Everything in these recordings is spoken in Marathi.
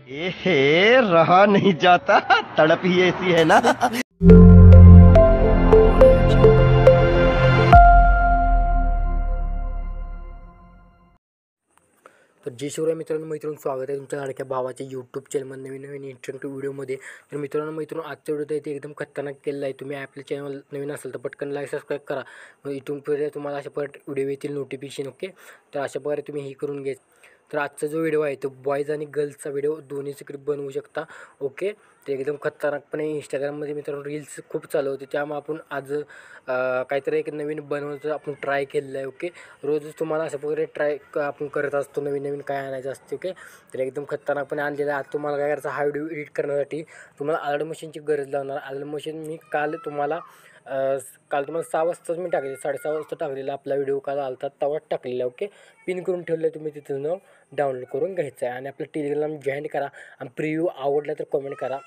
रहा नहीं जाता, तड़प ही ऐसी है ना। तर जय शिवराय मित्रांनो स्वागत आहे तुमच्या लाडक्या भावाच्या यूट्यूब चॅनलमध्ये नवीन इंटरेक्टिव्ह व्हिडिओमध्ये. तर मित्रांनो आजचा व्हिडिओ आहे ते एकदम खतरनाक केलेला आहे. तुम्ही आपल्या चॅनल नवीन असेल तर पटकन लाईक सबस्क्राईब करा. इथून पुढे तुम्हाला अशा परत व्हिडिओ येतील नोटिफिकेशन. ओके, तर अशा प्रकारे तुम्ही ही करून घ्या. तर आजचा जो व्हिडिओ आहे तो बॉईज आणि गर्ल्सचा व्हिडिओ दोन्हीची क्लिप बनवू शकता. ओके, ते एकदम खतरनाकपणे इंस्टाग्राममध्ये मित्रांनो रील्स खूप चालू होते, त्यामुळे आपण आज काहीतरी एक नवीन बनवण्याचं आपण ट्राय केलेलं आहे. ओके, रोजच तुम्हाला अशा प्रकारे ट्राय आपण करत असतो, नवीन नवीन काय आणायचं असते. ओके, तर एकदम खतरनाकपणे आणलेलं आहे. आज तुम्हाला काय करायचं, हा व्हिडिओ एडिट करण्यासाठी तुम्हाला आल्ड मशीनची गरज लागणार. आल्ड मशीन मी काल तुम्हाला 6 वाजताच मी टाकले, 6:30 वाजता टाकलेला आपला व्हिडिओ काल आलता तेव्हाच टाकलेला. ओके, पिन करून ठेवलं आहे, तुम्ही तिथून डाउनलोड करून घ्यायचं आहे आणि आपलं टेलिग्राम जॉईन करा आणि प्रिव्ह्यू आवडला तर कमेंट करा.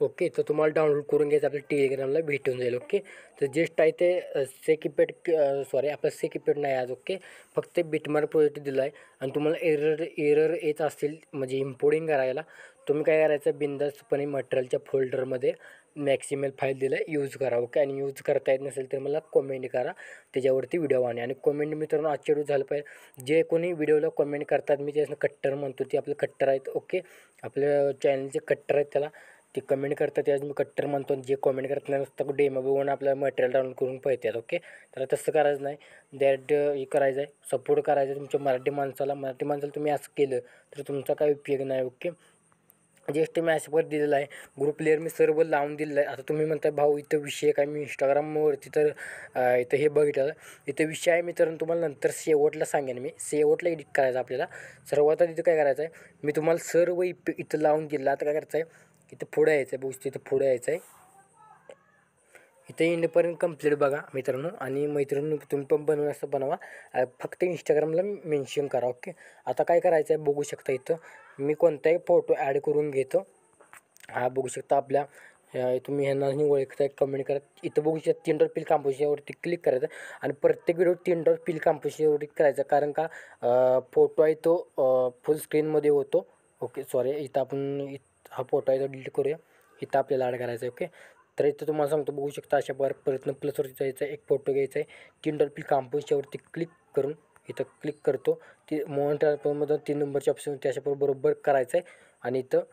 ओके, तर तुम्हाला डाउनलोड करून घ्यायचं, आपल्या टेलिग्रामला भेटून जाईल. ओके, तर जस्ट आहे ते सेकिपेड आपलं सेकिपेड नाही आज. ओके, फक्त बिटमार्क प्रोजेक्ट दिला आहे आणि तुम्हाला एरर येत असतील म्हणजे इम्पोर्टिंग करायला, तुम्ही काय करायचं, बिंदास्तपणे मटेरियलच्या फोल्डरमध्ये मॅक्सिमल फाईल दिलं यूज करा. ओके, आणि यूज करता येत नसेल तर मला कमेंट करा, त्याच्यावरती व्हिडिओ आणि कमेंट मित्रांनो आजच्या व्हिडिओ झालं पाहिजे. जे कोणी व्हिडिओला कमेंट करतात मी त्याचं कट्टर म्हणतो, ते आपले कट्टर आहेत. ओके, आपल्या चॅनलचे कट्टर आहेत, त्याला ते कमेंट करतात त्याच मी कट्टर म्हणतो. जे कमेंट करत नाही नुसतं डेमो बघून आपल्याला मटेरियल डाउनलोड करून पळतात. ओके, तर तसं करायचं नाही, दॅट हे करायचं आहे, सपोर्ट करायचं आहे तुमच्या मराठी माणसाला तुम्ही असं केलं तर तुमचा काय उपयोग नाही. ओके, जस्ट मी अशावर दिलेला आहे, ग्रुप लेअर मी सर्व लावून दिलेलं आहे. आता तुम्ही म्हणताय भाऊ इथं विषय काय, मी इंस्टाग्रामवरती तर इथं हे बघितलं, इथं विषय आहे मित्रांनो, तुम्हाला नंतर शेवटला सांगेन. मी शेवटला एडिट करायचं आपल्याला. सर्वात आधी इथं काय करायचं आहे, मी तुम्हाला सर्व इथं लावून दिलं. आता काय करायचं आहे, इथं पुढे यायचं आहे, बघू इथं पुढे यायचं आहे, इथं इंडपर्यंत कंप्लीट बघा मित्रांनो. आणि मैत्रिणी तुम्ही पण बनवून बनवा, फक्त इंस्टाग्रामला मेन्शन करा. ओके, आता काय करायचं आहे बघू शकता, इथं मी कोणताही फोटो ॲड करून घेतो. हा बघू शकता आपल्या तुम्ही ह्यांनाही ओळखताय, कमेंट करा. इथं बघू शकता 3 डॉट पिल कांपोजिशनवरती क्लिक करायचं आणि प्रत्येक व्हिडिओ 3 डॉट पिल कांपोजिशनवरती करायचं, कारण का फोटो आहे तो फुल स्क्रीनमध्ये होतो. ओके, सॉरी, इथं आपण हा फोटो आहे तो डिलीट करूया, इथं आपल्याला ॲड करायचा आहे. ओके, तर इथं तुम्हाला सांगतो, बघू शकता अशा प्रयत्न प्लसवरती जायचं आहे, एक फोटो घ्यायचा आहे, 3 डॉट पिल कांपोजिशनवरती क्लिक करून इथं क्लिक करतो, ती मोमेंट ॲल्बममधून 3 नंबरच्या ऑप्शनवरती अशा बरोबर करायचं आहे आणि इथं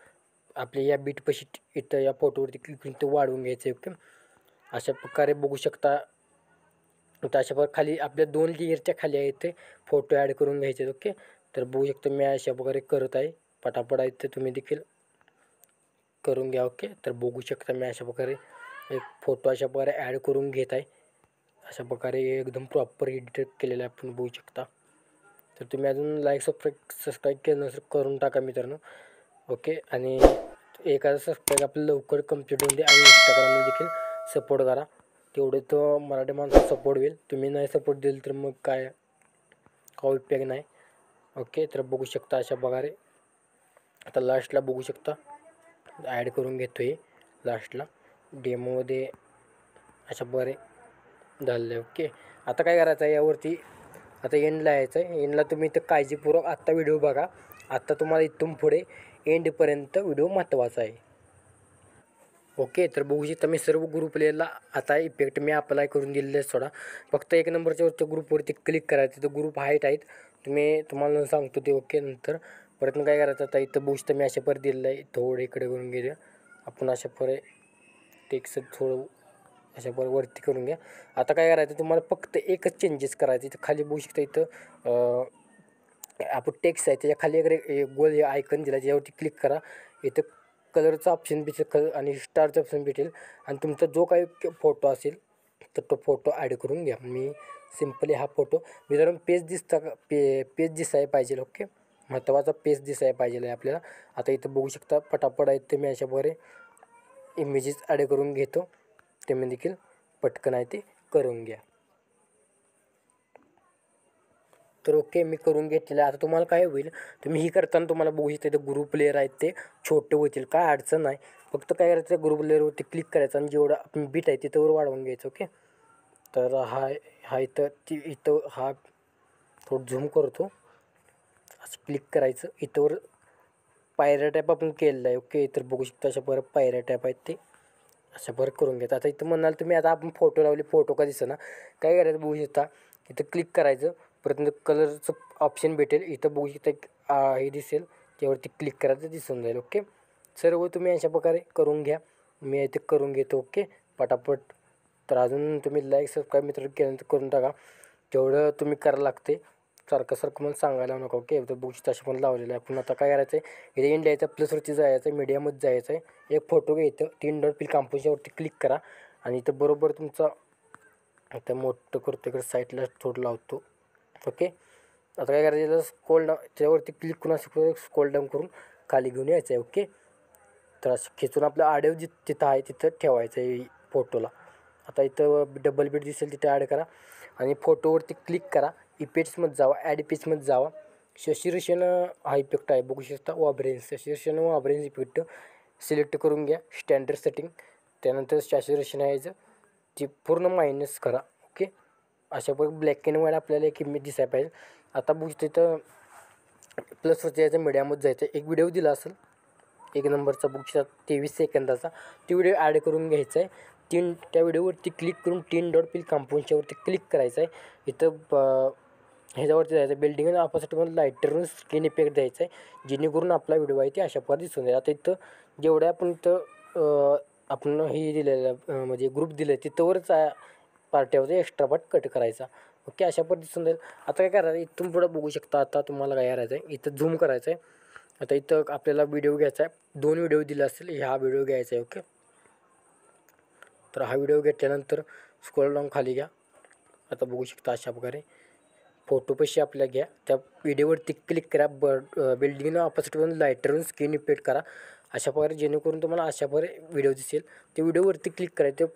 आपल्या या बीटपाशी इथं या फोटोवरती क्लिक करून ते वाढवून घ्यायचं आहे. ओके, अशा प्रकारे बघू शकता. तर अशा प्रकारे खाली आपल्या 2 लेअरच्या खाली आहे ते फोटो ॲड करून घ्यायचे. ओके, तर बघू शकता मी अशा प्रकारे करत आहे, पटापट आहे, ते तुम्ही देखील करून घ्या. ओके, तर बघू शकता मी अशा प्रकारे एक फोटो अशा प्रकारे ॲड करून घेत आहे. अशा प्रकारे एकदम प्रॉपर एडिट केलेलं आहे आपण बघू शकता. तर तुम्ही अजून लाईक सबस्क्राईब केलं नसेल करून टाका मित्रांनो. ओके, आणि एखादा सबस्क्राईब आपलं लवकर कंप्लीट होऊन दे आणि इंस्टाग्रामला देखील सपोर्ट करा, तेवढे तो मराठी माणसाला सपोर्ट होईल. तुम्ही नाही सपोर्ट दिल तर मग काय उपयोग नाही. ओके, तर बघू शकता अशा प्रकारे. आता लास्टला बघू शकता ॲड करून घेतो आहे लास्टला डेमोमध्ये, अशा प्रकारे झालेलं आहे. ओके, आता काय करायचं आहे, यावरती आता एंडला यायचं आहे. एंडला तुम्ही इथं काळजीपूर्वक आत्ता व्हिडिओ बघा, आत्ता तुम्हाला इथून पुढे एंडपर्यंत व्हिडिओ महत्त्वाचा आहे. ओके, तर बघू शकता मी सर्व ग्रुप लेअरला आता इफेक्ट मी अप्लाय करून दिलेले आहे. सोडा फक्त 1 नंबरच्या वरच्या ग्रुपवरती क्लिक करायचं, तिथं ग्रुप हाईट आहेत, तुम्हाला सांगतो ते. ओके, नंतर परत काय करायचं, आता इथं बघू शकता मी अशा परत दिलेलं आहे, थोडं इकडे करून घेऊया आपण, अशा परे टेक्स्ट थोडं अशा बरं वरती करून घ्या. आता काय करायचं, तुम्हाला फक्त एकच चेंजेस करायचं. इथं खाली बघू शकता, इथं आपण टेक्स्ट आहे त्याच्या खाली एक गोल आयकन दिला, त्याच्यावरती क्लिक करा. इथं कलरचा ऑप्शन भेटेल आणि स्टारचा ऑप्शन भेटेल आणि तुमचा जो काही फोटो असेल तर तो फोटो ॲड करून घ्या. मी सिम्पली हा फोटो मित्रांनो पेज दिसता का, पेज दिसायला पाहिजे. ओके, महत्त्वाचा पेज दिसायला पाहिजे आहे आपल्याला. आता इथं बघू शकता पटापट आहेत ते मी अशा प्रकारे इमेजेस ॲड करून घेतो, ते मी देखील पटकन आहे ते करून घ्या. तर ओके, मी करून घेतलेलं आहे. आता तुम्हाला काय होईल, तुम्ही ही करताना तुम्हाला बघू शकता इथं ग्रुप लेअर आहेत ते छोटे होतील, काय अडचण नाही. फक्त काय करायचं, ग्रुप लेअरवरती क्लिक करायचं आणि जेवढं आपण बीट आहे तिथंवर वाढवून घ्यायचं. ओके, तर हा इथं हा थोडं झूम करतो, असं क्लिक करायचं. इथंवर पायऱ्या टाईप आपण केलेलं आहे. ओके, तर बघू शकता अशा बरं पायऱ्या टाईप आहेत ते अशा बरं करून घेतात. आता इथं म्हणाल तुम्ही आता आपण फोटो लावले, फोटो का दिसेना, काय करायचं बघू शकता. इथं क्लिक करायचं, परत कलरचं ऑप्शन भेटेल. इथं बघू शकता एक हे दिसेल, त्यावरती क्लिक करायचं, दिसून जाईल. ओके, सर्व तुम्ही अशा प्रकारे करून घ्या. मी इथे करून घेतो. ओके, पटापट. तर अजून तुम्ही लाईक सबस्क्राईब मित्र केल्यानंतर करून टाका. तेवढं तुम्ही करायला लागते. सारखं मला सांगायला नको. ओके, तर बुक्स तशा पण लावलेलं आहे. आपण आता काय करायचं आहे, इथे इंडियाचा प्लसवरती जायचं आहे, मीडियामध्ये जायचं आहे. एक फोटो घ्यायचं, 3 डॉट फिल कंपोजवरती क्लिक करा आणि इथं बरोबर तुमचा आता मोठं करतो, इकडे साईडला थोडं लावतो. ओके, आता काय करायचं, स्क्रोल डाऊन त्यावरती क्लिक करून असं स्क्रोल डाऊन करून खाली घेऊन यायचं आहे. ओके, तर असं खेचून आपलं आडव तिथं आहे तिथं ठेवायचं आहे फोटोला. आता इथं डबल बीट दिसेल तिथं ॲड करा आणि फोटोवरती क्लिक करा. इफेक्ट्समध्ये जावा, ॲड इफेक्ट्समध्ये जावा. सॅच्युरेशन हा इफेक्ट आहे बघू शकता, वाब्रेन्स सॅच्युरेशन वाब्रेन्स इफेक्ट सिलेक्ट करून घ्या. स्टँडर्ड सेटिंग, त्यानंतर सॅच्युरेशन यायचं ती पूर्ण मायनस करा. ओके, अशा प्रकारे ब्लॅक अँड व्हाईट आपल्याला एक इमेज दिसायला पाहिजे. आता बघू तिथं प्लसवरती यायचं, मीडियामध्ये जायचं. एक व्हिडिओ दिला असेल 1 नंबरचा बुकचा 23 सेकंदाचा, ती व्हिडिओ ॲड करून घ्यायचा आहे. त्या व्हिडिओवरती क्लिक करून 3 डॉट फिल कंपोजच्यावरती क्लिक करायचं आहे. इथं ह्याच्यावरती जायचं, बिल्डिंग आणि ऑपोजिटमध्ये लाईटरून स्क्रीन इफेक्ट द्यायचा आहे, जेणेकरून आपला व्हिडिओ आहे ते अशा प्रकारे दिसून जाईल. आता इथं जेवढ्या आपण इथं आपण हे दिलेलं म्हणजे ग्रुप दिलं आहे तिथंवरच पार्ट्यावरचा एक्स्ट्रा पार्ट कट करायचा. ओके, अशा पद्धतीने दिसून जाईल. आता काय करायचं, इथून पुढं बघू शकता. आता तुम्हाला काय करायचं आहे, इथं झूम करायचं आहे. आता इथं आपल्याला व्हिडिओ घ्यायचा आहे, 2 व्हिडिओ दिला असेल, हा व्हिडिओ घ्यायचा आहे. ओके, तर हा व्हिडिओ घेतल्यानंतर स्क्रोल डाऊन खाली घ्या. आता बघू शकता अशा प्रकारे फोटोपाशी आपल्या घ्या, त्या व्हिडिओवरती क्लिक करा. बिल्डिंग ऑपोजिटवरून लाईटरून स्क्रीन इफेक्ट करा अशा प्रकारे, जेणेकरून तुम्हाला अशा प्रकारे व्हिडिओ दिसेल. ते व्हिडिओवरती क्लिक करायचं,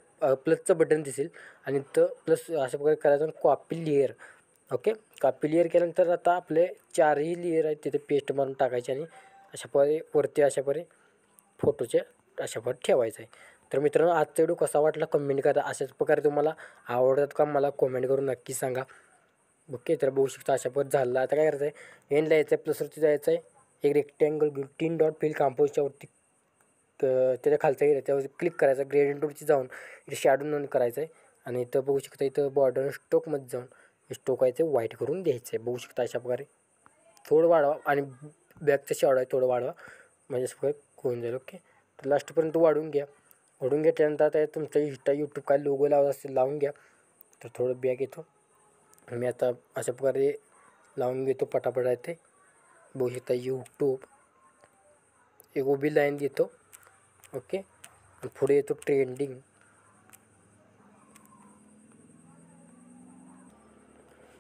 प्लसचं बटन दिसेल आणि तर प्लस अशा प्रकारे करायचं. Copy layer. Okay, copy layer केल्यानंतर आता आपले 4ही लेअर आहेत तिथे पेस्ट मारून टाकायचे आणि अशा प्रकारे वरती अशा प्रकारे फोटोचे अशा प्रकारे ठेवायचं आहे. तर मित्रांनो, आजचा व्हिडिओ कसा वाटला कमेंट करा. अशाच प्रकारे तुम्हाला आवडतात का मला कमेंट करून नक्की सांगा. ओके, तर बघू शकता अशा प्रकारे झालं. आता काय करायचं आहे, एंडला यायचं आहे, प्लसवरती जायचं आहे. एक रेक्टँगल घेऊन 3 डॉट फिल कंपोजच्यावरती त्याच्या खालचा एरिया त्यावरती क्लिक करायचं. ग्रेडियंटवरती जाऊन इथे शॅडो नोंद करायचं आहे आणि इथं बघू शकता इथं बॉर्डर स्टोकमध्ये जाऊन स्टोक आहे ते व्हाईट करून द्यायचं आहे. बघू शकता अशा प्रकारे थोडं वाढवा आणि बॅकचं शॅडो आहे थोडं वाढवा, म्हणजे असं प्रकारे होऊन जाईल. ओके, तर लास्टपर्यंत वाढून घ्या. वाढून घेतल्यानंतर आता तुमचा यूट्यूब काय लोगो लावत असेल लावून घ्या. तर थोडं बॅक येतो, मी आता अशा प्रकारे लावून घेतो पटापट आहे ते. बघू शकता यूट्यूब एक उभी लाईन देतो. ओके, पुढे येतो ट्रेंडिंग.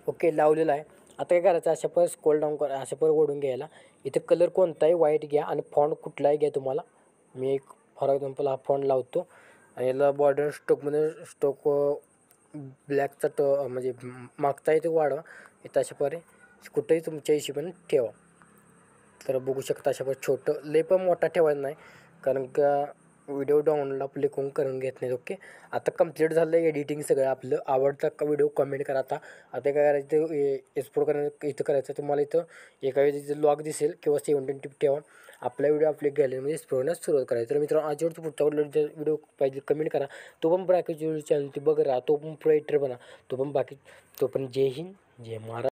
ओके, लावलेला आहे. आता काय करायचं, अशा पर स्क्रोल डाऊन करा, अशा पर ओढून घ्यायला. इथे कलर कोणताही व्हाईट घ्या आणि फॉन्ट कुठलाही घ्या तुम्हाला. मी एक फॉर एक्झाम्पल हा फॉन्ट लावतो आणि याला बॉर्डर स्टोकमध्ये स्टोक ब्लॅकचा म्हणजे मागचा इथे वाढवा. इथं अशा प्रकारे कुठंही तुमच्या हिशोबाने ठेवा. तर बघू शकता अशा प्रकारे छोटं, लय पण मोठा ठेवायचा नाही, कारण का व्हिडिओ डाउनलोड आपले कोण करून घेत नाहीत. ओके, आता कंप्लीट झालं आहे एडिटिंग सगळं आपलं. आवडतं का व्हिडिओ कमेंट करा. आता काय करायचं, एक्सपोर्ट करायचं इथं करायचं तुम्हाला. इथं एका वेळी तिथं लॉग दिसेल किंवा 720 टिप ठेवा. आपला व्हिडिओ आपल्या गॅलरीमध्ये एक्सपोर्ट करण्यास सुरुवात करायची. तर मित्रांनो, आजवरती पुढचा व्हिडिओ पाहिजे कमेंट करा. तो पण बाकीचे चॅनल ती बघ राहा, तो पण प्रोएक्टर बना, तो पण जय हिंद जय महाराज.